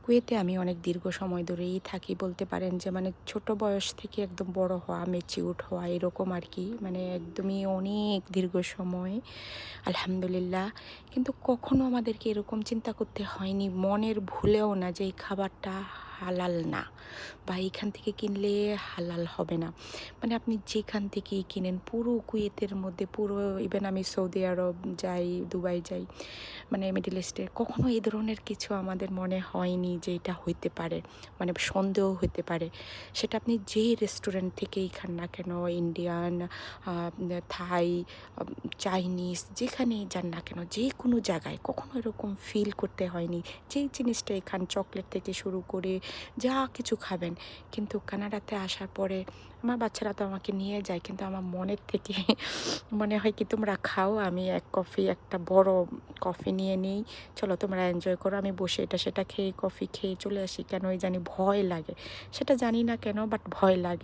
কুয়েতে আমি অনেক দীর্ঘ সময় ধরেই থাকি, বলতে পারেন যে মানে ছোট বয়স থেকে একদম বড় হওয়া, ম্যাচিউরড হওয়া এরকম আর কি, মানে একদমই অনেক দীর্ঘ সময় আলহামদুলিল্লাহ। কিন্তু কখনো আমাদেরকে এরকম চিন্তা করতে হয়নি, মনের ভুলেও না, যে এই খাবারটা হালাল না বা এখান থেকে কিনলে হালাল হবে না। মানে আপনি যেখান থেকেই কিনেন, পুরো কুয়েতের মধ্যে, পুরো ইভেন আমি সৌদি আরব যাই, দুবাই যাই, মানে মিডল ইস্টে, কখনো এই ধরনের কিছু আমাদের মনে হয়নি যে এটা হইতে পারে, মানে সন্দেহ হইতে পারে। সেটা আপনি যেই রেস্টুরেন্ট থেকেই খান না কেন, ইন্ডিয়ান, থাই, চাইনিজ, যেখানেই যান না কেন, যে কোনো জায়গায় কখনো এরকম ফিল করতে হয়নি। যেই জিনিসটাই খান, চকলেট থেকে শুরু করে যা কিছু খাবেন। কিন্তু কানাডাতে আসার পরে আমার বাচ্চারা তো আমাকে নিয়ে যায়, কিন্তু আমার মনের থেকে মনে হয় কি, তোমরা খাও, আমি একটা বড় কফি নিয়ে নিই, চলো তোমরা এনজয় করো, আমি বসে এটা সেটা খেয়ে, কফি খেয়ে চলে আসি। কেনই জানি ভয় লাগে, সেটা জানি না কেন, বাট ভয় লাগে।